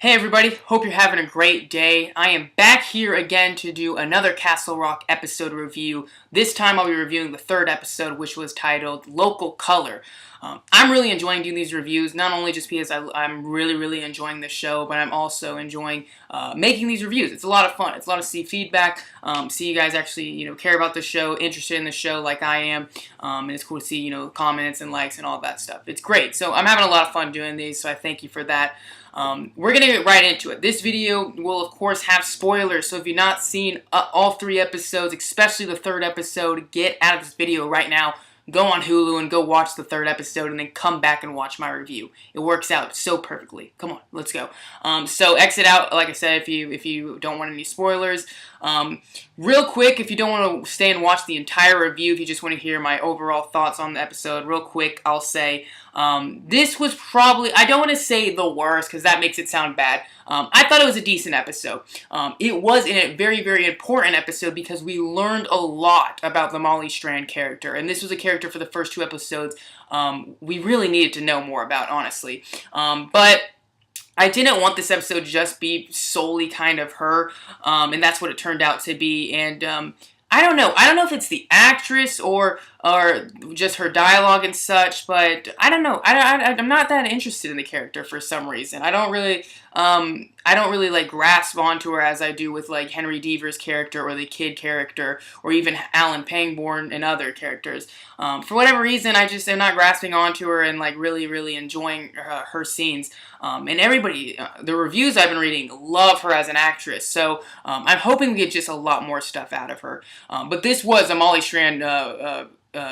Hey everybody, hope you're having a great day. I am back here again to do another Castle Rock episode review. This time I'll be reviewing the third episode, which was titled Local Color. I'm really enjoying doing these reviews, not only just because I'm really enjoying the show, but I'm also enjoying making these reviews. It's a lot of fun. It's a lot of see feedback, see you guys actually care about the show, interested in the show like I am, and it's cool to see comments and likes and all that stuff. It's great. So I'm having a lot of fun doing these, so I thank you for that. We're going to get right into it. This video will, of course, have spoilers, so if you've not seen all three episodes, especially the third episode, get out of this video right now. Go on Hulu and go watch the third episode and then come back and watch my review. It works out so perfectly. Come on, let's go. So exit out, like I said, if you don't want any spoilers. Real quick, if you don't want to stay and watch the entire review, if you just want to hear my overall thoughts on the episode, real quick, I'll say this was probably, I don't want to say the worst because that makes it sound bad. I thought it was a decent episode. It was a very important episode because we learned a lot about the Molly Strand character, and this was a character for the first two episodes we really needed to know more about, honestly. But I didn't want this episode to just be solely kind of her, and that's what it turned out to be. And I don't know. I don't know if it's the actress or just her dialogue and such, but I don't know. I'm not that interested in the character for some reason. I don't really like grasp onto her as I do with like Henry Deaver's character or the kid character or even Alan Pangborn and other characters. For whatever reason, I just am not grasping onto her and like really enjoying her scenes. And everybody, the reviews I've been reading, love her as an actress. So I'm hoping we get just a lot more stuff out of her. But this was a Molly Strand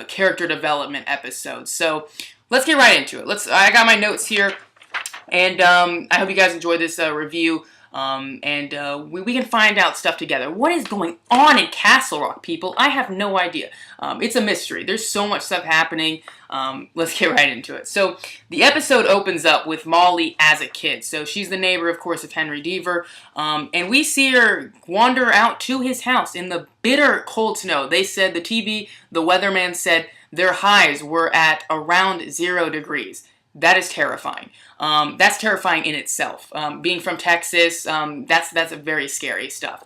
character development episode. So let's get right into it. I got my notes here, and I hope you guys enjoyed this review. And we can find out stuff together. What is going on in Castle Rock, people? I have no idea. It's a mystery. There's so much stuff happening. Let's get right into it. So the episode opens up with Molly as a kid. So she's the neighbor, of course, of Henry Deaver. And we see her wander out to his house in the bitter cold snow. They said, the weatherman said their highs were at around 0 degrees. That is terrifying. That's terrifying in itself. Being from Texas, that's a very scary stuff.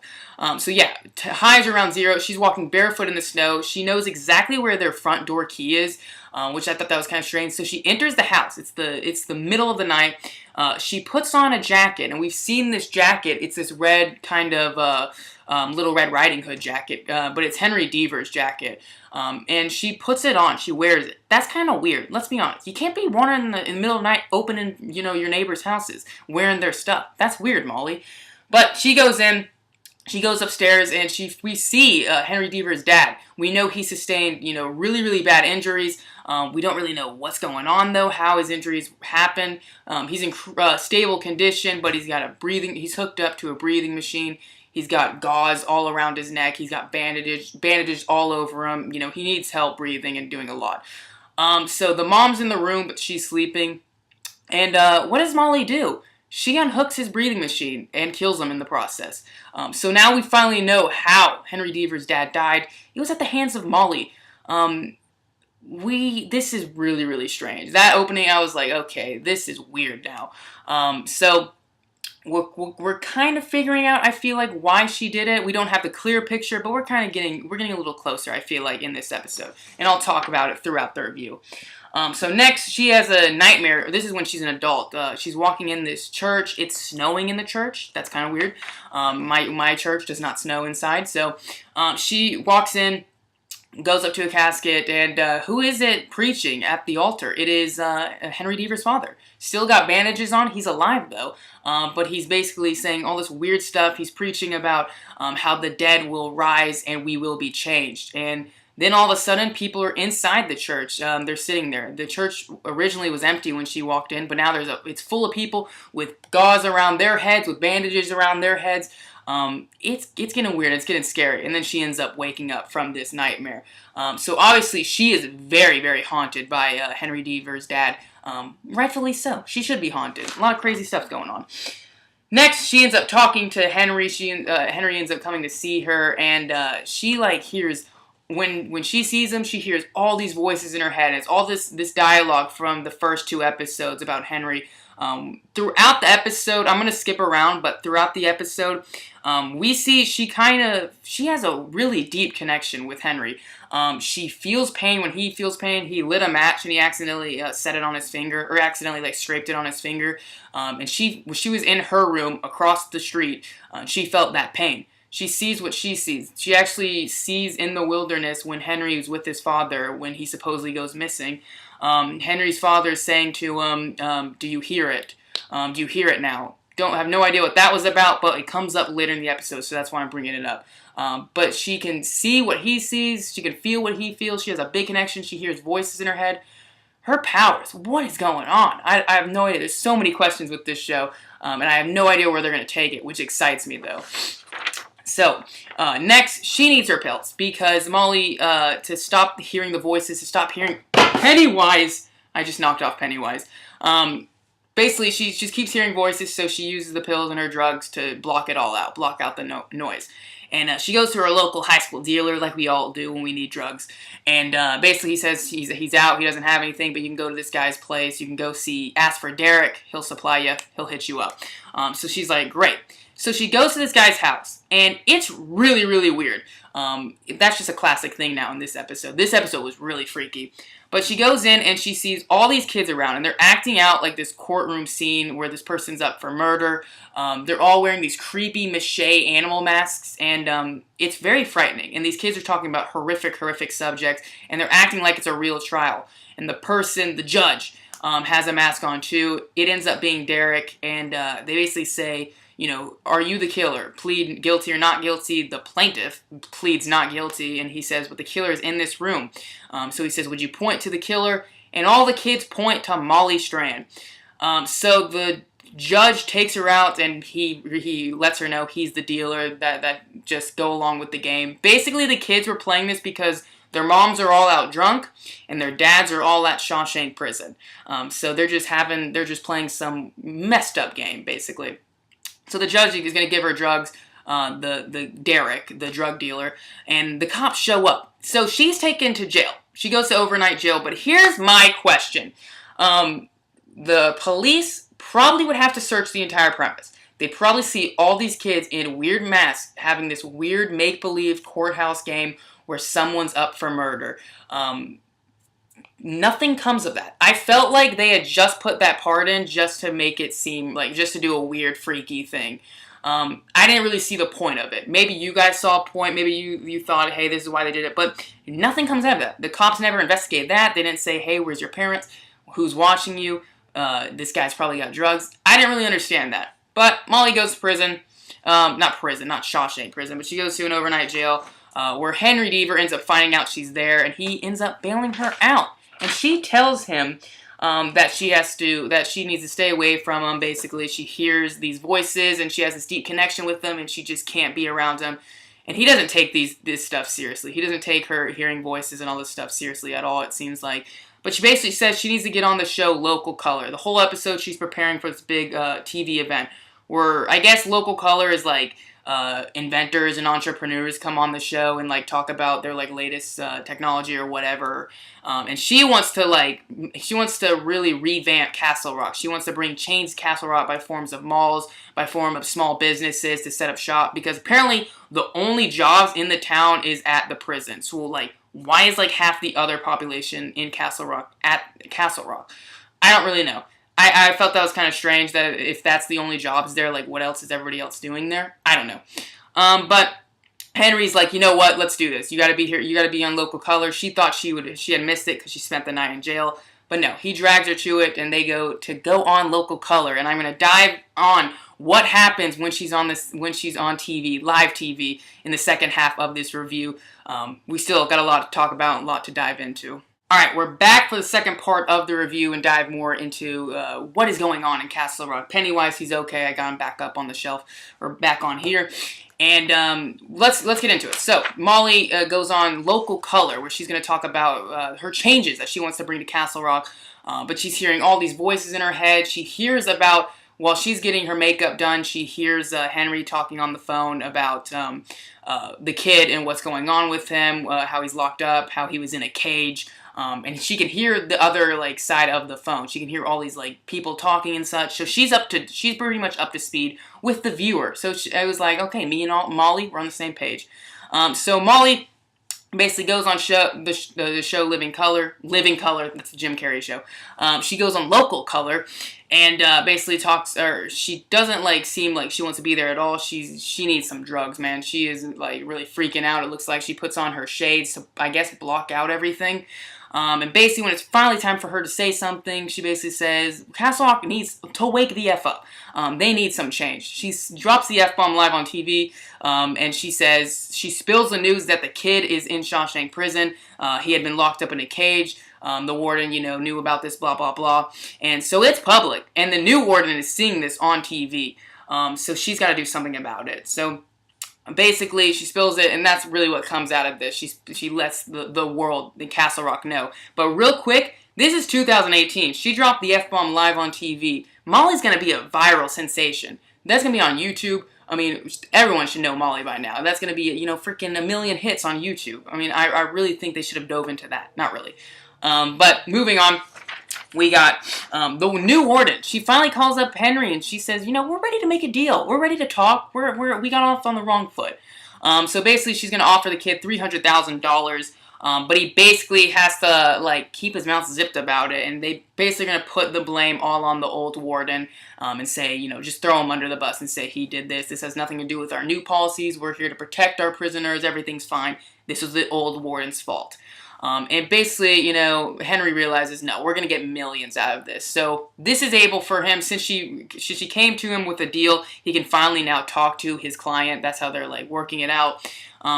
So yeah, highs around 0. She's walking barefoot in the snow. She knows exactly where their front door key is, which I thought that was kind of strange. So she enters the house. It's the middle of the night. She puts on a jacket, and we've seen this jacket. It's this red kind of Little Red Riding Hood jacket, but it's Henry Deaver's jacket. And she puts it on. She wears it. That's kind of weird. Let's be honest. You can't be wandering in the middle of the night, opening, your neighbors' houses, wearing their stuff. That's weird, Molly. But she goes in. She goes upstairs, and we see Henry Deaver's dad. We know he sustained, really bad injuries. We don't really know what's going on, though, how his injuries happened. He's in stable condition, but he's hooked up to a breathing machine. He's got gauze all around his neck. He's got bandages all over him. He needs help breathing and doing a lot. So the mom's in the room, but she's sleeping. And what does Molly do? She unhooks his breathing machine and kills him in the process. So now we finally know how Henry Deaver's dad died. It was at the hands of Molly. This is really strange. That opening, I was like, okay, this is weird now. So we're kind of figuring out, I feel like, why she did it. We don't have the clear picture, but we're getting a little closer, I feel like, in this episode. And I'll talk about it throughout the review. So next, she has a nightmare. This is when she's an adult. She's walking in this church. It's snowing in the church. That's kind of weird. My church does not snow inside. So she walks in, goes up to a casket, and who is it preaching at the altar? It is Henry Deaver's father. Still got bandages on. He's alive, though. But he's basically saying all this weird stuff. He's preaching about how the dead will rise and we will be changed. And then all of a sudden, people are inside the church. They're sitting there. The church originally was empty when she walked in, but now it's full of people with gauze around their heads, with bandages around their heads. It's getting weird. It's getting scary. And then she ends up waking up from this nightmare. So obviously, she is very haunted by Henry Deaver's dad. Rightfully so. She should be haunted. A lot of crazy stuff's going on. Next, she ends up talking to Henry. Henry ends up coming to see her, and she hears. When she sees him, she hears all these voices in her head. And it's all this dialogue from the first two episodes about Henry. Throughout the episode, I'm going to skip around, but throughout the episode, we see she has a really deep connection with Henry. She feels pain when he feels pain. He lit a match and he accidentally set it on his finger, or accidentally like scraped it on his finger. And when she was in her room across the street, she felt that pain. She sees what she sees. She actually sees in the wilderness when Henry was with his father when he supposedly goes missing. Henry's father is saying to him, do you hear it? Do you hear it now? Don't have no idea what that was about, but it comes up later in the episode, so that's why I'm bringing it up. But she can see what he sees. She can feel what he feels. She has a big connection. She hears voices in her head. Her powers. What is going on? I have no idea. There's so many questions with this show, and I have no idea where they're going to take it, which excites me, though. So, next, she needs her pills because Molly, to stop hearing the voices, to stop hearing Pennywise. I just knocked off Pennywise. Basically, she just keeps hearing voices, so she uses the pills and her drugs to block it all out, block out the noise. And she goes to her local high school dealer, like we all do when we need drugs. And basically, he says he's out, he doesn't have anything, but you can go to this guy's place. You can go ask for Derek. He'll supply you. He'll hit you up. So she's like, great. So she goes to this guy's house, and it's really, really weird. That's just a classic thing now in this episode. This episode was really freaky. But she goes in and she sees all these kids around, and they're acting out like this courtroom scene where this person's up for murder. They're all wearing these creepy mache animal masks, and it's very frightening. And these kids are talking about horrific, horrific subjects, and they're acting like it's a real trial. And the judge, has a mask on too. It ends up being Derek, and they basically say, are you the killer? Plead guilty or not guilty. The plaintiff pleads not guilty, and he says, but the killer is in this room. So he says, would you point to the killer? And all the kids point to Molly Strand. So the judge takes her out, and he lets her know he's the dealer, that just go along with the game. Basically, the kids were playing this because their moms are all out drunk, and their dads are all at Shawshank Prison. So they're just playing some messed up game, basically. So the judge is going to give her drugs, the Derek, the drug dealer, and the cops show up. So she's taken to jail. She goes to overnight jail, but here's my question. The police probably would have to search the entire premise. They'd probably see all these kids in weird masks having this weird make-believe courthouse game where someone's up for murder. Nothing comes of that. I felt like they had just put that part in just to make it seem like, just to do a weird, freaky thing. I didn't really see the point of it. Maybe you guys saw a point. Maybe you thought, hey, this is why they did it. But nothing comes out of that. The cops never investigated that. They didn't say, hey, where's your parents? Who's watching you? This guy's probably got drugs. I didn't really understand that. But Molly goes to prison. Not Shawshank Prison, but she goes to an overnight jail where Henry Deaver ends up finding out she's there, and he ends up bailing her out. And she tells him that she needs to stay away from him. Basically, she hears these voices, and she has this deep connection with them, and she just can't be around them. And he doesn't take this stuff seriously. He doesn't take her hearing voices and all this stuff seriously at all, it seems like. But she basically says she needs to get on the show Local Color. The whole episode, she's preparing for this big TV event where I guess Local Color is like inventors and entrepreneurs come on the show and like talk about their like latest technology or whatever. And she wants to really revamp Castle Rock. She wants to bring change Castle Rock by forms of malls, by form of small businesses to set up shop, because apparently the only jobs in the town is at the prison. So like, why is like half the other population in Castle Rock at Castle Rock? I don't really know. I felt that was kind of strange that if that's the only jobs there, like what else is everybody else doing there? I don't know. But Henry's like, you know what? Let's do this. You got to be here. You got to be on Local Color. She thought she had missed it because she spent the night in jail. But no, he drags her to it, and they go on Local Color. And I'm going to dive on what happens when she's on TV, live TV, in the second half of this review. We still got a lot to talk about and a lot to dive into. Alright, we're back for the second part of the review and dive more into what is going on in Castle Rock. Pennywise, he's okay. I got him back up on the shelf, or back on here. And let's get into it. So, Molly goes on Local Color, where she's going to talk about her changes that she wants to bring to Castle Rock. But she's hearing all these voices in her head. She hears about, while she's getting her makeup done, she hears Henry talking on the phone about the kid and what's going on with him, how he's locked up, how he was in a cage. and she can hear the other like side of the phone. She can hear all these like people talking and such. So she's pretty much up to speed with the viewer. So I was like, okay, me and Molly, we're on the same page. So Molly basically goes on the show Living Color. That's the Jim Carrey show. She goes on Local Color, and basically talks, or she doesn't like seem like she wants to be there at all. She needs some drugs, man. She is like really freaking out. It looks like she puts on her shades to, I guess, block out everything. And basically, when it's finally time for her to say something, she basically says, Castle Rock needs to wake the F up. They need some change. She drops the F-bomb live on TV, and she spills the news that the kid is in Shawshank Prison. He had been locked up in a cage. The warden, knew about this, blah, blah, blah. And so it's public, and the new warden is seeing this on TV. So she's got to do something about it. So basically, she spills it, and that's really what comes out of this. She lets the world, the Castle Rock, know. But real quick, this is 2018. She dropped the F-bomb live on TV. Molly's going to be a viral sensation. That's going to be on YouTube. I mean, everyone should know Molly by now. That's going to be, freaking a million hits on YouTube. I mean, I really think they should have dove into that. Not really. But moving on. We got the new warden. She finally calls up Henry and she says, we're ready to make a deal. We're ready to talk. We got off on the wrong foot. So basically, she's going to offer the kid $300,000. But he basically has to keep his mouth zipped about it. And they basically going to put the blame all on the old warden and say, just throw him under the bus and say he did this. This has nothing to do with our new policies. We're here to protect our prisoners. Everything's fine. This was the old warden's fault. And basically, Henry realizes, no, we're going to get millions out of this. So this is able for him, since she came to him with a deal, he can finally now talk to his client. That's how they're working it out.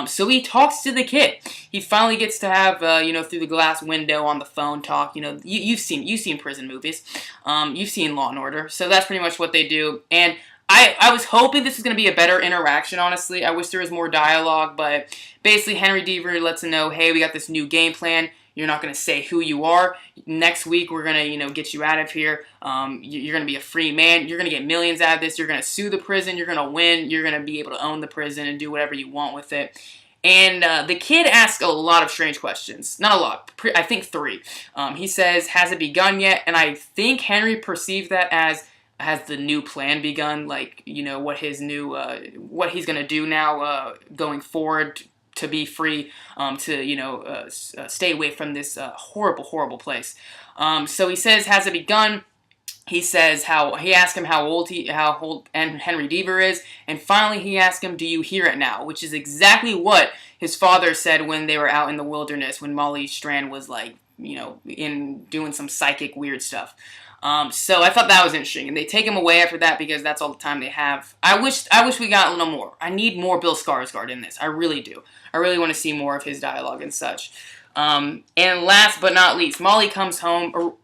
So he talks to the kid. He finally gets to have, through the glass window on the phone talk. You've seen prison movies. You've seen Law and Order. So that's pretty much what they do. And I was hoping this was going to be a better interaction, honestly. I wish there was more dialogue, but basically Henry Deaver lets him know, hey, we got this new game plan. You're not going to say who you are. Next week, we're going to, get you out of here. You're going to be a free man. You're going to get millions out of this. You're going to sue the prison. You're going to win. You're going to be able to own the prison and do whatever you want with it. And the kid asks a lot of strange questions. Not a lot. I think 3. He says, has it begun yet? And I think Henry perceived that as, has the new plan begun? What his new, what he's going to do now going forward to be free, to, stay away from this horrible, horrible place. So he says, has it begun? He says he asked him how old Henry Deaver is, and finally he asked him, do you hear it now? Which is exactly what his father said when they were out in the wilderness, when Molly Strand was in doing some psychic weird stuff. So I thought that was interesting, and they take him away after that because that's all the time they have. I wish we got a little more. I need more Bill Skarsgård in this. I really do. I really want to see more of his dialogue and such. And last but not least, Molly comes home.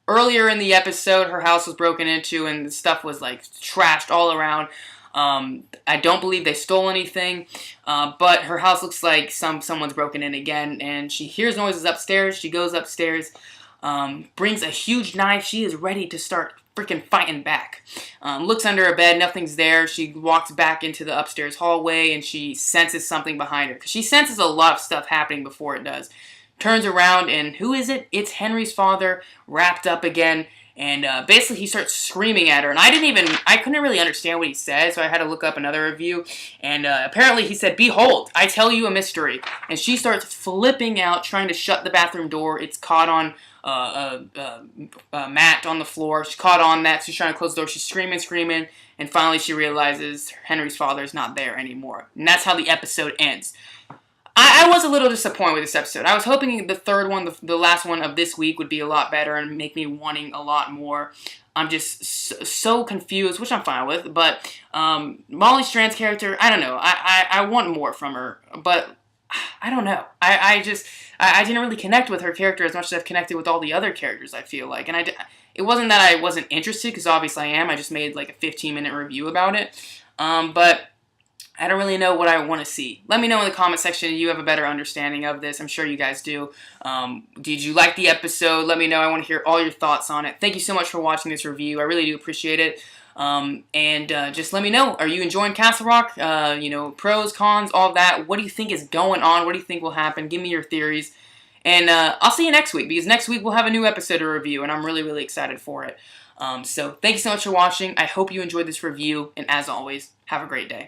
Earlier in the episode, her house was broken into and the stuff was trashed all around. I don't believe they stole anything, but her house looks like someone's broken in again, and she hears noises upstairs. She goes upstairs. Brings a huge knife. She is ready to start freaking fighting back. Looks under her bed. Nothing's there. She walks back into the upstairs hallway and she senses something behind her. Because she senses a lot of stuff happening before it does. Turns around and who is it? It's Henry's father wrapped up again. And basically he starts screaming at her. And I couldn't really understand what he said. So I had to look up another review. And apparently he said, behold, I tell you a mystery. And she starts flipping out, trying to shut the bathroom door. It's caught on a mat on the floor. She's caught on that. She's trying to close the door. She's screaming. And finally she realizes Henry's father is not there anymore. And that's how the episode ends. I was a little disappointed with this episode. I was hoping the third one, the last one of this week, would be a lot better and make me wanting a lot more. I'm just so confused, which I'm fine with. But Molly Strand's character, I don't know. I want more from her, but I don't know. I didn't really connect with her character as much as I've connected with all the other characters, I feel like. And it wasn't that I wasn't interested, because obviously I am. I just made a 15-minute review about it. But I don't really know what I want to see. Let me know in the comment section if you have a better understanding of this. I'm sure you guys do. Did you like the episode? Let me know. I want to hear all your thoughts on it. Thank you so much for watching this review. I really do appreciate it. Just let me know. Are you enjoying Castle Rock? Pros, cons, all that. What do you think is going on? What do you think will happen? Give me your theories. And I'll see you next week, because next week we'll have a new episode to review, and I'm really, really excited for it. So thank you so much for watching. I hope you enjoyed this review, and as always, have a great day.